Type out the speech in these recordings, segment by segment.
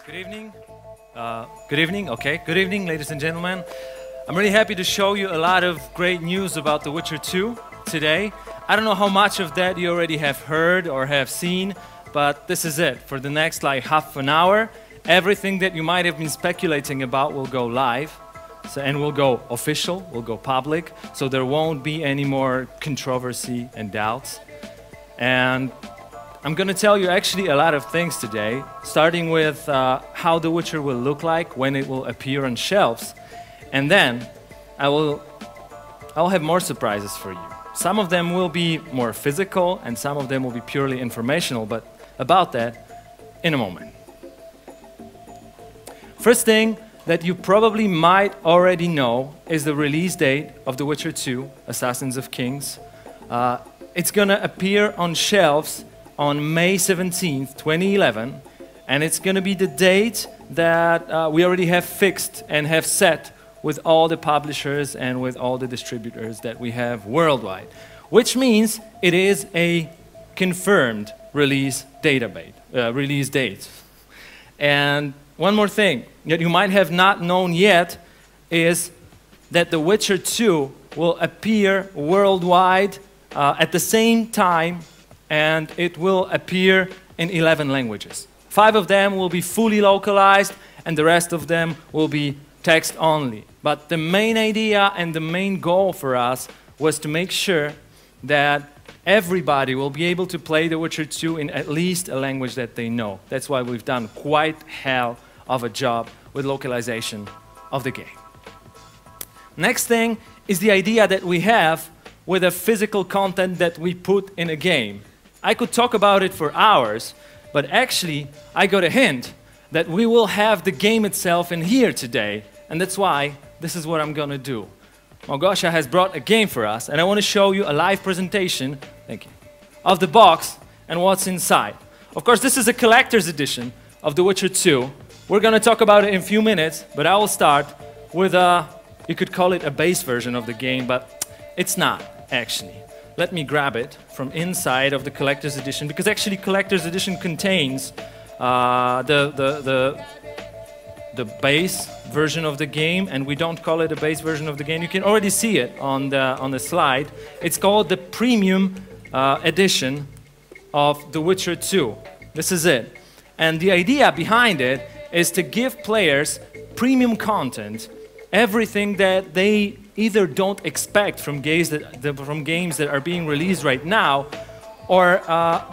Good evening. Good evening. Okay. Good evening, ladies and gentlemen. I'm really happy to show you a lot of great news about The Witcher 2 today. I don't know how much of that you already have heard or have seen, but this is it. For the next half an hour, everything that you might have been speculating about will go live. And will go official, will go public, so there won't be any more controversy and doubts. And I'm going to tell you actually a lot of things today, starting with how The Witcher will look like when it will appear on shelves. And then I'll have more surprises for you. Some of them will be more physical and some of them will be purely informational, but about that in a moment. First thing that you probably might already know is the release date of The Witcher 2, Assassins of Kings. It's going to appear on shelves on May 17th, 2011, and it's going to be the date that we already have fixed and have set with all the publishers and with all the distributors that we have worldwide, which means it is a confirmed release date. And one more thing that you might have not known yet is that The Witcher 2 will appear worldwide at the same time, and it will appear in 11 languages. 5 of them will be fully localized and the rest of them will be text only. But the main idea and the main goal for us was to make sure that everybody will be able to play The Witcher 2 in at least a language that they know. That's why we've done quite hell of a job with localization of the game. Next thing is the idea that we have with the physical content that we put in a game. I could talk about it for hours, but actually I got a hint that we will have the game itself in here today, and that's why this is what I'm gonna do. Małgosia has brought a game for us, and I want to show you a live presentation, thank you, of the box and what's inside. Of course, this is a collector's edition of The Witcher 2. We're going to talk about it in a few minutes, but I will start with you could call it a base version of the game, but it's not, actually. Let me grab it from inside of the collector's edition, because actually collector's edition contains the base version of the game, and we don't call it a base version of the game. You can already see it on the slide. It's called the premium edition of The Witcher 2. This is it. And the idea behind it is to give players premium content, everything that they either don't expect from games that are being released right now, or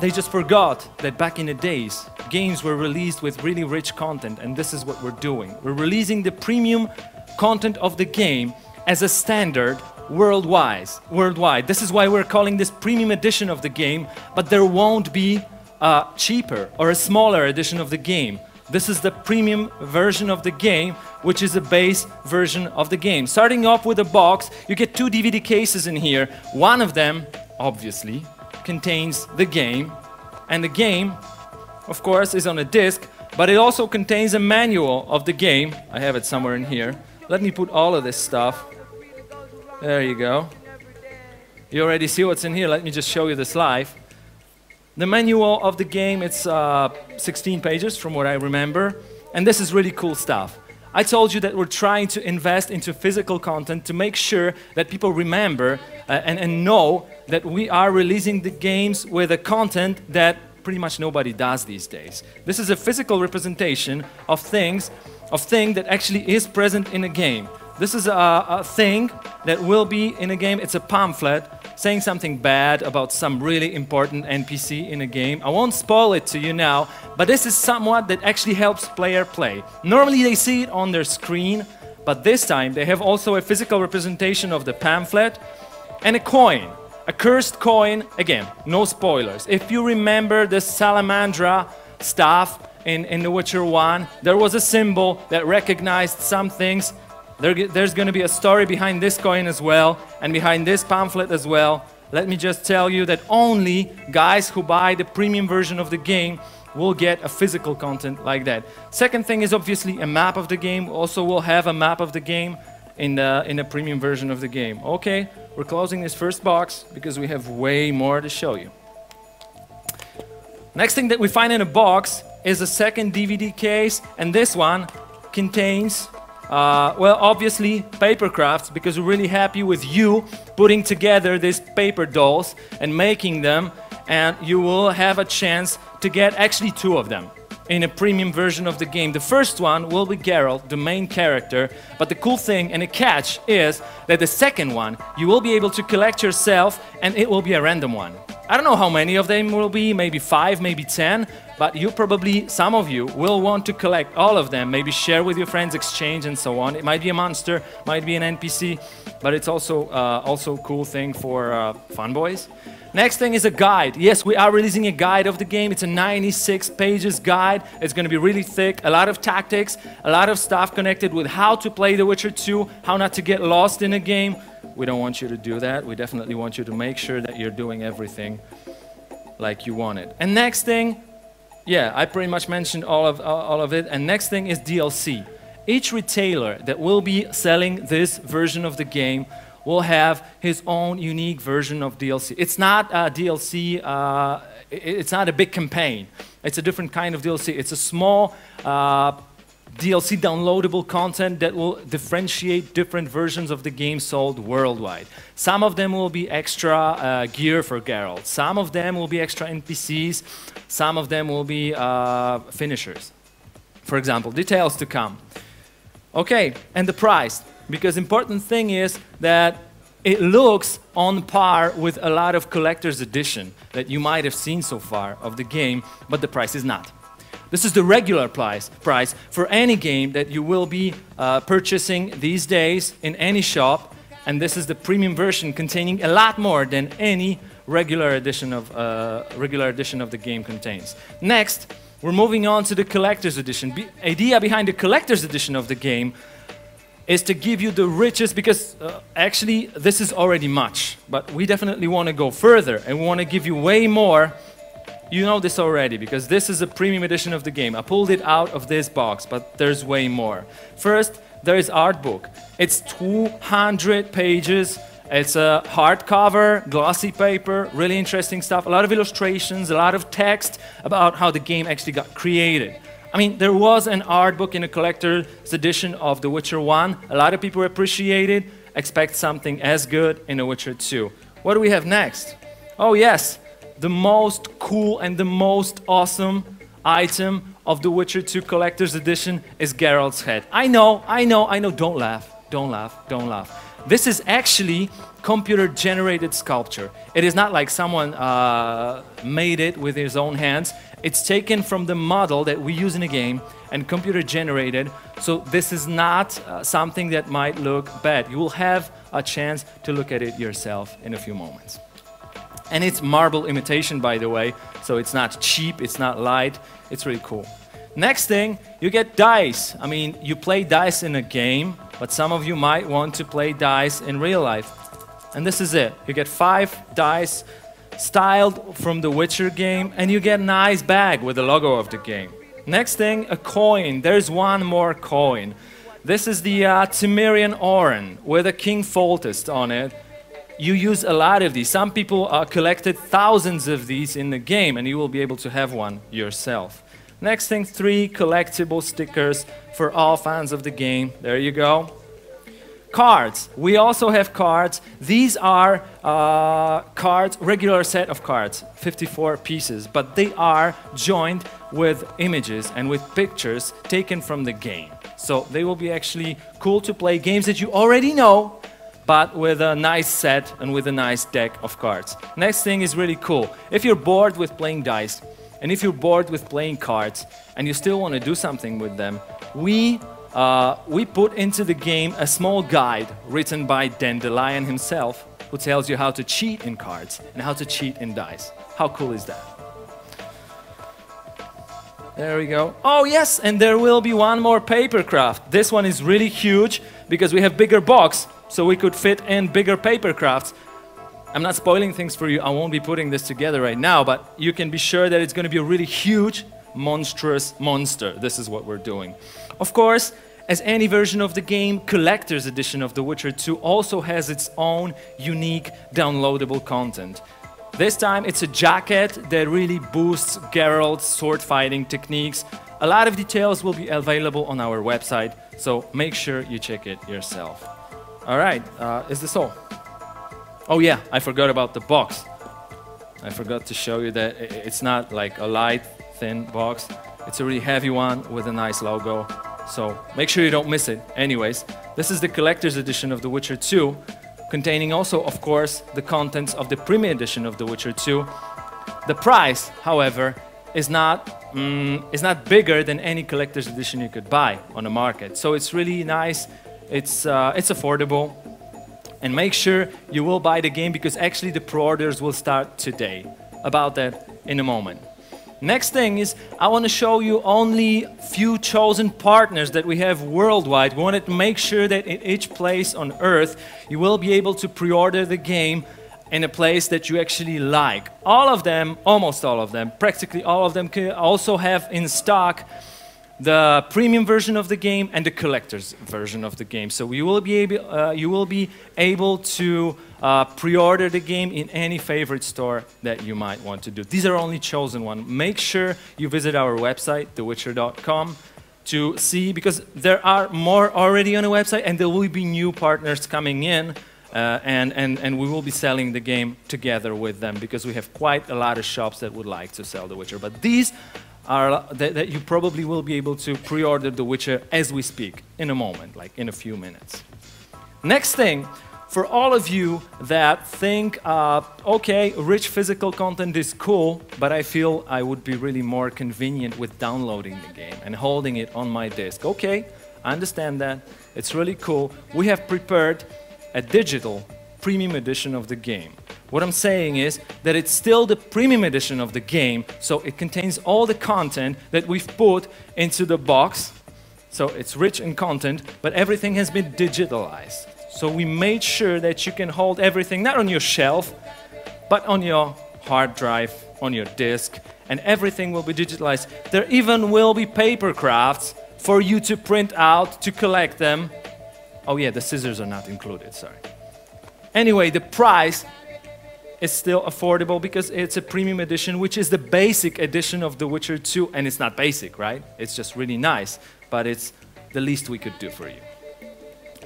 they just forgot that back in the days, games were released with really rich content, and this is what we're doing. We're releasing the premium content of the game as a standard worldwide. This is why we're calling this premium edition of the game, but there won't be a cheaper or a smaller edition of the game. This is the premium version of the game, which is a base version of the game. Starting off with a box, you get 2 DVD cases in here. One of them, obviously, contains the game, and the game, of course, is on a disc, but it also contains a manual of the game. I have it somewhere in here. Let me put all of this stuff. There you go. You already see what's in here. Let me just show you this live. The manual of the game, it's 16 pages from what I remember, and this is really cool stuff. I told you that we're trying to invest into physical content to make sure that people remember and know that we are releasing the games with a content that pretty much nobody does these days. This is a physical representation of thing that actually is present in a game. This is a thing that will be in a game. It's a pamphlet saying something bad about some really important NPC in a game. I won't spoil it to you now, but this is somewhat that actually helps player play. Normally they see it on their screen, but this time they have also a physical representation of the pamphlet and a coin. A cursed coin, again, no spoilers. If you remember the Salamandra stuff in The Witcher 1, there was a symbol that recognized some things. There's going to be a story behind this coin as well, and behind this pamphlet as well. Let me just tell you that only guys who buy the premium version of the game will get a physical content like that. Second thing is obviously a map of the game. Also, we'll have a map of the game in the premium version of the game. Okay, we're closing this first box because we have way more to show you. Next thing that we find in a box is a second DVD case, and this one contains, well, obviously paper crafts, because we're really happy with you putting together these paper dolls and making them, and you will have a chance to get actually 2 of them in a premium version of the game. The first one will be Geralt, the main character, but the cool thing and a catch is that the second one you will be able to collect yourself, and it will be a random one. I don't know how many of them will be, maybe 5, maybe 10, but you probably, some of you, will want to collect all of them, maybe share with your friends, exchange and so on. It might be a monster, might be an NPC, but it's also a cool thing for fanboys. Next thing is a guide. Yes, we are releasing a guide of the game. It's a 96 pages guide. It's going to be really thick, a lot of tactics, a lot of stuff connected with how to play The Witcher 2, how not to get lost in a game. We don't want you to do that. We definitely want you to make sure that you're doing everything like you want it. And next thing, yeah, I pretty much mentioned all of it. And next thing is DLC. Each retailer that will be selling this version of the game will have his own unique version of DLC. It's not a DLC, it's not a big campaign. It's a different kind of DLC. It's a small DLC downloadable content that will differentiate different versions of the game sold worldwide. Some of them will be extra gear for Geralt. Some of them will be extra NPCs. Some of them will be finishers. For example, details to come. Okay, and the price. Because important thing is that it looks on par with a lot of collector's edition that you might have seen so far of the game, but the price is not. This is the regular price for any game that you will be purchasing these days in any shop, and this is the premium version containing a lot more than any regular edition of the game contains. Next, we're moving on to the collector's edition. The idea behind the collector's edition of the game is to give you the richest, because actually this is already much, but we definitely want to go further and we want to give you way more. You know this already, because this is a premium edition of the game. I pulled it out of this box, but there's way more. First, there is art book. It's 200 pages. It's a hardcover, glossy paper, really interesting stuff. A lot of illustrations, a lot of text about how the game actually got created. I mean, there was an art book in a collector's edition of The Witcher 1. A lot of people appreciate it. Expect something as good in The Witcher 2. What do we have next? Oh yes, the most cool and the most awesome item of The Witcher 2 collector's edition is Geralt's head. I know, don't laugh, don't laugh, don't laugh. This is actually computer-generated sculpture. It is not like someone made it with his own hands. It's taken from the model that we use in a game and computer-generated. So this is not something that might look bad. You will have a chance to look at it yourself in a few moments. And it's marble imitation, by the way, so it's not cheap, it's not light, it's really cool. Next thing, you get dice. I mean, you play dice in a game, but some of you might want to play dice in real life. And this is it. You get 5 dice styled from the Witcher game, and you get a nice bag with the logo of the game. Next thing, a coin. There's one more coin. This is the Cimmerian Oren with a King Foltest on it. You use a lot of these. Some people collected thousands of these in the game, and you will be able to have one yourself. Next thing, 3 collectible stickers for all fans of the game. There you go. Cards. We also have cards. These are cards, regular set of cards, 54 pieces, but they are joined with images and with pictures taken from the game. So they will be actually cool to play games that you already know, but with a nice set and with a nice deck of cards. Next thing is really cool. If you're bored with playing dice, and if you're bored with playing cards, and you still want to do something with them, we put into the game a small guide written by Dandelion himself, who tells you how to cheat in cards and how to cheat in dice. How cool is that? There we go. Oh yes, and there will be one more paper craft. This one is really huge because we have bigger box, so we could fit in bigger paper crafts. I'm not spoiling things for you. I won't be putting this together right now, but you can be sure that it's going to be a really huge, monstrous monster. This is what we're doing. Of course, as any version of the game, collector's edition of The Witcher 2 also has its own unique downloadable content. This time it's a jacket that really boosts Geralt's sword fighting techniques. A lot of details will be available on our website, so make sure you check it yourself. All right, is this all? Oh yeah, I forgot about the box. I forgot to show you that it's not like a light, thin box. It's a really heavy one with a nice logo. So make sure you don't miss it. Anyways, this is the collector's edition of The Witcher 2, containing also, of course, the contents of the premium edition of The Witcher 2. The price, however, is not bigger than any collector's edition you could buy on the market. So it's really nice. It's affordable. And make sure you will buy the game because actually the pre-orders will start today. About that in a moment. Next thing is, I want to show you only few chosen partners that we have worldwide. We wanted to make sure that in each place on Earth, you will be able to pre-order the game in a place that you actually like. All of them, almost all of them, practically all of them can also have in stock the premium version of the game and the collector's version of the game. So you will be able to pre-order the game in any favorite store that you might want to do. These are only chosen ones. Make sure you visit our website, thewitcher.com, to see, because there are more already on the website and there will be new partners coming in and we will be selling the game together with them because we have quite a lot of shops that would like to sell The Witcher. But these are that you probably will be able to pre-order The Witcher as we speak in a moment, like in a few minutes. Next thing, for all of you that think, okay, rich physical content is cool, but I feel I would be really more convenient with downloading the game and holding it on my disk. Okay, I understand that. It's really cool. We have prepared a digital premium edition of the game. What I'm saying is that it's still the premium edition of the game, so it contains all the content that we've put into the box. So it's rich in content, but everything has been digitalized. So we made sure that you can hold everything not on your shelf, but on your hard drive, on your disk, and everything will be digitalized. There even will be paper crafts for you to print out, to collect them. Oh yeah, the scissors are not included, sorry. Anyway, the price is still affordable because it's a premium edition, which is the basic edition of The Witcher 2. And it's not basic, right? It's just really nice, but it's the least we could do for you.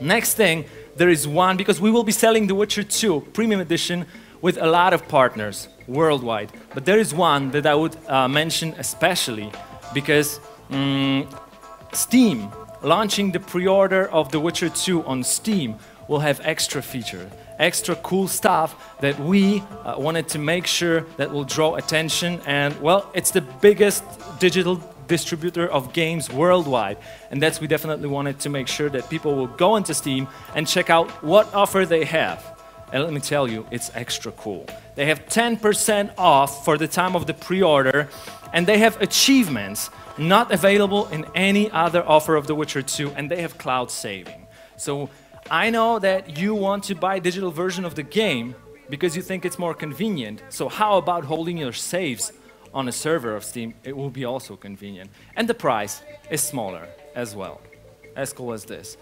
Next thing, there is one, because we will be selling The Witcher 2 premium edition with a lot of partners worldwide. But there is one that I would mention especially because Steam, launching the pre-order of The Witcher 2 on Steam, will have extra features, extra cool stuff that we wanted to make sure that will draw attention. And well, it's the biggest digital distributor of games worldwide, and that's we definitely wanted to make sure that people will go into Steam and check out what offer they have. And let me tell you, it's extra cool. They have 10% off for the time of the pre-order, and they have achievements not available in any other offer of The Witcher 2, and they have cloud saving. So I know that you want to buy a digital version of the game because you think it's more convenient. So how about holding your saves on a server of Steam? It will be also convenient. And the price is smaller as well. As cool as this.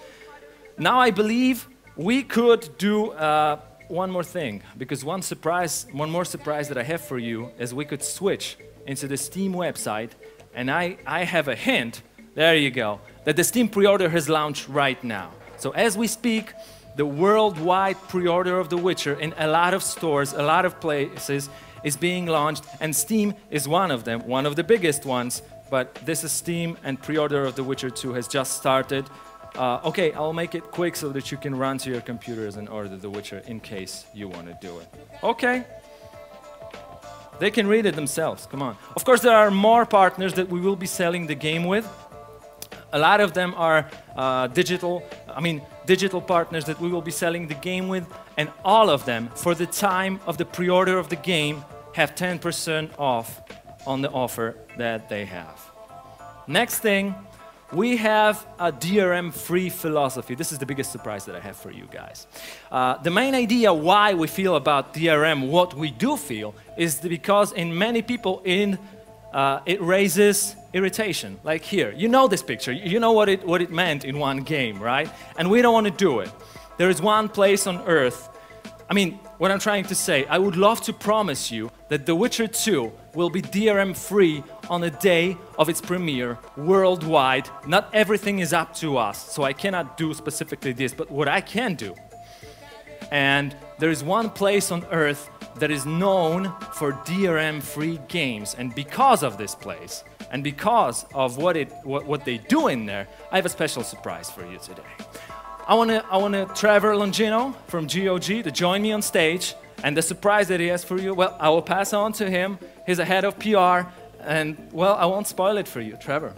Now I believe we could do one more thing, because one more surprise that I have for you is we could switch into the Steam website, and I have a hint, there you go, that the Steam pre-order has launched right now. So as we speak, the worldwide pre-order of The Witcher in a lot of stores, a lot of places is being launched, and Steam is one of them, one of the biggest ones, but this is Steam, and pre-order of The Witcher 2 has just started. Okay, I'll make it quick so that you can run to your computers and order The Witcher in case you want to do it. Okay. They can read it themselves, come on. Of course, there are more partners that we will be selling the game with. A lot of them are digital partners that we will be selling the game with, and all of them, for the time of the pre-order of the game, have 10% off on the offer that they have. Next thing, we have a DRM-free philosophy. This is the biggest surprise that I have for you guys. The main idea why we feel about DRM, what we do feel, is because in many people it raises irritation. Like here, you know this picture, you know what it meant in one game, right? And we don't want to do it. There is one place on Earth I mean, what I'm trying to say, I would love to promise you that The Witcher 2 will be DRM-free on the day of its premiere worldwide. Not everything is up to us, so I cannot do specifically this, but what I can do. And there is one place on Earth that is known for DRM-free games, and because of this place, and because of what they do in there, I have a special surprise for you today. I want Trevor Longino from GOG to join me on stage, and the surprise that he has for you, well, I will pass on to him. He's a head of PR, and, well, I won't spoil it for you. Trevor.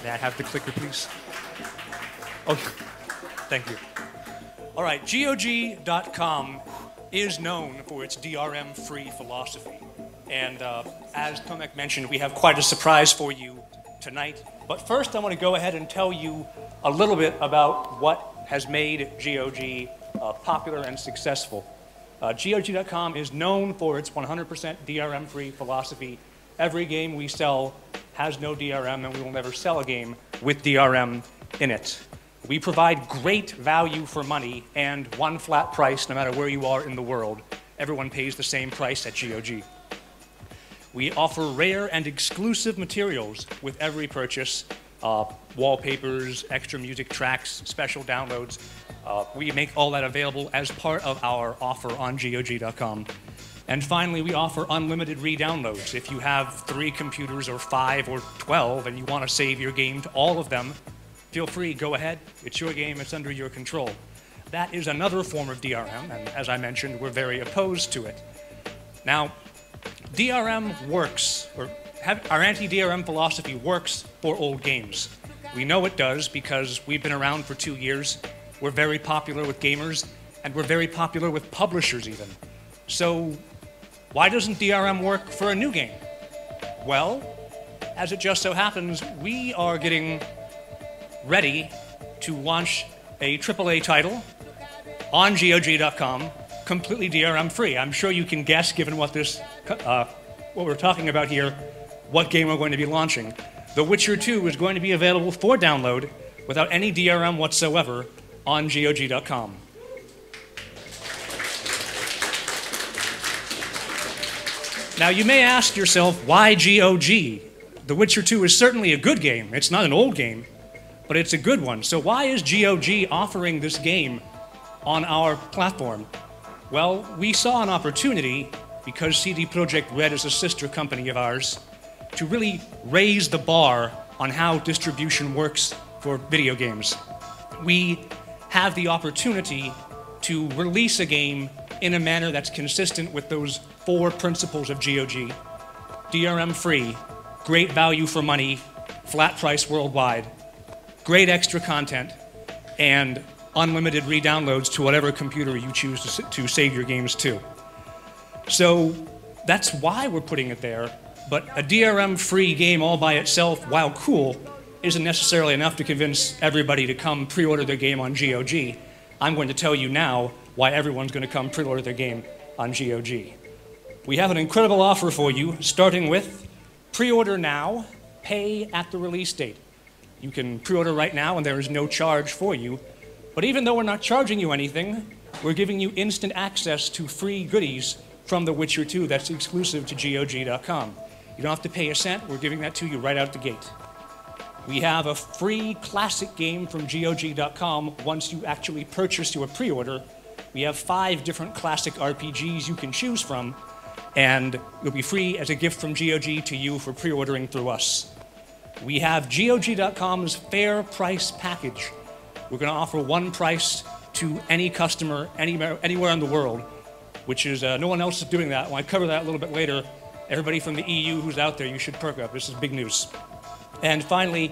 May I have the clicker, please? Oh. Thank you. All right, GOG.com is known for its DRM-free philosophy. And as Tomek mentioned, we have quite a surprise for you tonight. But first, I want to go ahead and tell you a little bit about what has made GOG popular and successful. GOG.com is known for its 100% DRM-free philosophy. Every game we sell has no DRM, and we will never sell a game with DRM in it. We provide great value for money and one flat price no matter where you are in the world. Everyone pays the same price at GOG. We offer rare and exclusive materials with every purchase, wallpapers, extra music tracks, special downloads. We make all that available as part of our offer on GOG.com. And finally, we offer unlimited re-downloads. If you have 3 computers or 5 or 12 and you want to save your game to all of them, feel free, go ahead. It's your game, it's under your control. That is another form of DRM, and as I mentioned, we're very opposed to it. Now, DRM works, or our anti-DRM philosophy works for old games. We know it does because we've been around for 2 years. We're very popular with gamers, and we're very popular with publishers even. So why doesn't DRM work for a new game? Well, as it just so happens, we are getting ready to launch a AAA title on GOG.com, completely DRM-free. I'm sure you can guess, given what we're talking about here, what game we're going to be launching. The Witcher 2 is going to be available for download without any DRM whatsoever on GOG.com. Now, you may ask yourself, why GOG? The Witcher 2 is certainly a good game. It's not an old game, but it's a good one. So why is GOG offering this game on our platform? Well, we saw an opportunity, because CD Projekt RED is a sister company of ours, to really raise the bar on how distribution works for video games. We have the opportunity to release a game in a manner that's consistent with those 4 principles of GOG. DRM-free, great value for money, flat price worldwide, great extra content, and unlimited re-downloads to whatever computer you choose to save your games to. So that's why we're putting it there, but a DRM-free game all by itself, while cool, isn't necessarily enough to convince everybody to come pre-order their game on GOG. I'm going to tell you now why everyone's going to come pre-order their game on GOG. We have an incredible offer for you, starting with pre-order now, pay at the release date. You can pre-order right now and there is no charge for you. But even though we're not charging you anything, we're giving you instant access to free goodies from The Witcher 2 that's exclusive to GOG.com. You don't have to pay a cent, we're giving that to you right out the gate. We have a free classic game from GOG.com once you actually purchase your pre-order. We have 5 different classic RPGs you can choose from, and it'll be free as a gift from GOG to you for pre-ordering through us. We have GOG.com's Fair Price Package. We're going to offer one price to any customer anywhere in the world, which is no one else is doing that. When I cover that a little bit later, everybody from the EU who's out there, you should perk up. This is big news. And finally,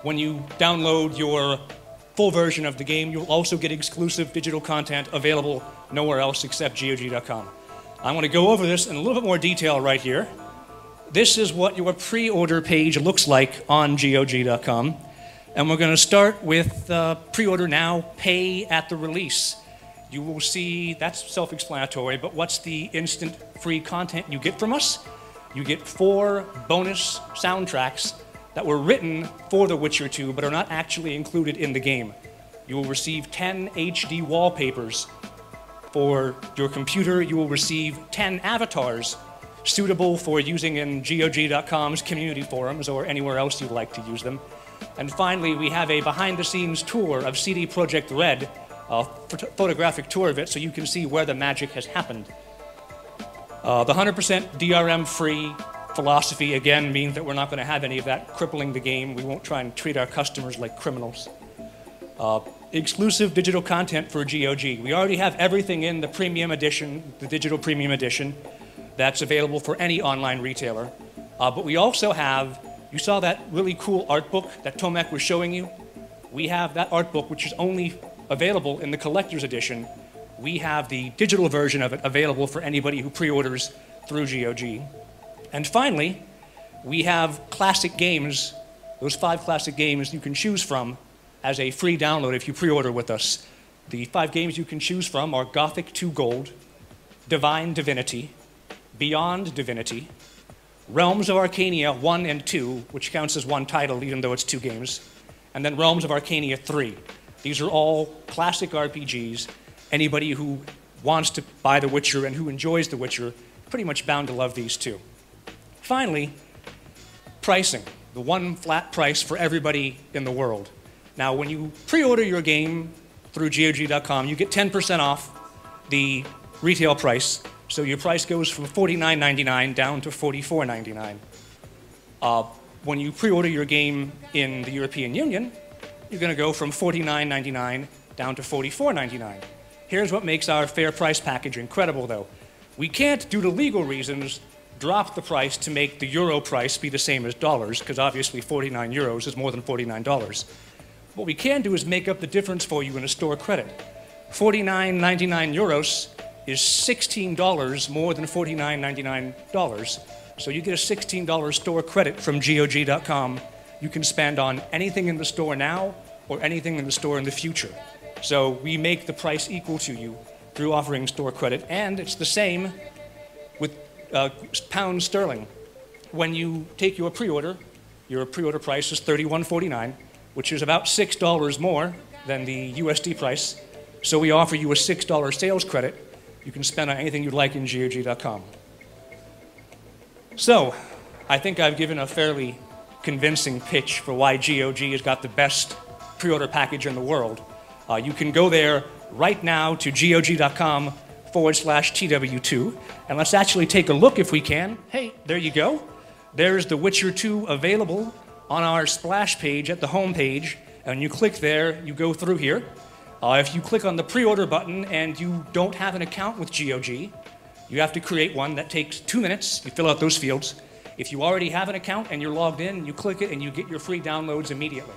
when you download your full version of the game, you'll also get exclusive digital content available nowhere else except GOG.com. I want to go over this in a little bit more detail right here. This is what your pre-order page looks like on GOG.com. And we're going to start with pre-order now, pay at the release. You will see, that's self-explanatory, but what's the instant free content you get from us? You get 4 bonus soundtracks that were written for The Witcher 2, but are not actually included in the game. You will receive 10 HD wallpapers. For your computer, you will receive 10 avatars suitable for using in GOG.com's community forums or anywhere else you'd like to use them. And finally, we have a behind-the-scenes tour of CD Projekt RED, a photographic tour of it, so you can see where the magic has happened. The 100% DRM-free philosophy, again, means that we're not going to have any of that crippling the game. We won't try and treat our customers like criminals. Exclusive digital content for GOG. We already have everything in the premium edition, the digital premium edition, that's available for any online retailer. But we also have, you saw that really cool art book that Tomek was showing you? We have that art book, which is only available in the collector's edition. We have the digital version of it available for anybody who pre-orders through GOG. And finally, we have classic games, those 5 classic games you can choose from as a free download if you pre-order with us. The 5 games you can choose from are Gothic 2 Gold, Divine Divinity, Beyond Divinity, Realms of Arcania 1 and 2, which counts as one title even though it's 2 games, and then Realms of Arcania 3. These are all classic RPGs. Anybody who wants to buy The Witcher and who enjoys The Witcher, pretty much bound to love these too. Finally, pricing, the one flat price for everybody in the world. Now, when you pre-order your game through GOG.com, you get 10% off the retail price. So your price goes from $49.99 down to $44.99. When you pre-order your game in the European Union, you're going to go from $49.99 down to $44.99. Here's what makes our fair price package incredible, though. We can't, due to legal reasons, drop the price to make the euro price be the same as dollars, because obviously 49 euros is more than $49. What we can do is make up the difference for you in a store credit. 49.99 euros is $16 more than $49.99. So you get a $16 store credit from GOG.com you can spend on anything in the store now or anything in the store in the future. So we make the price equal to you through offering store credit, and it's the same with pound sterling. When you take your pre-order price is $31.49, which is about $6 more than the USD price. So we offer you a $6 sales credit you can spend on anything you'd like in GOG.com. So I think I've given a fairly convincing pitch for why GOG has got the best pre-order package in the world. You can go there right now to GOG.com/TW2, and let's actually take a look if we can. Hey, there you go. There's The Witcher 2 available on our splash page at the home page, and you click there, you go through here. If you click on the pre-order button and you don't have an account with GOG, you have to create one. That takes 2 minutes. You fill out those fields. If you already have an account and you're logged in, you click it and you get your free downloads immediately.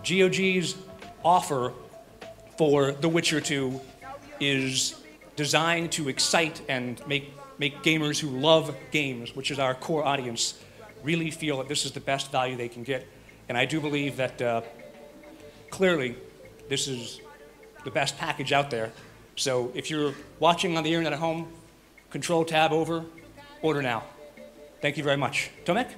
GOG's offer for The Witcher 2 is designed to excite and make gamers who love games, which is our core audience, really feel that this is the best value they can get. And I do believe that clearly this is the best package out there. So if you're watching on the internet at home, Control-Tab over, order now. Thank you very much. Tomek?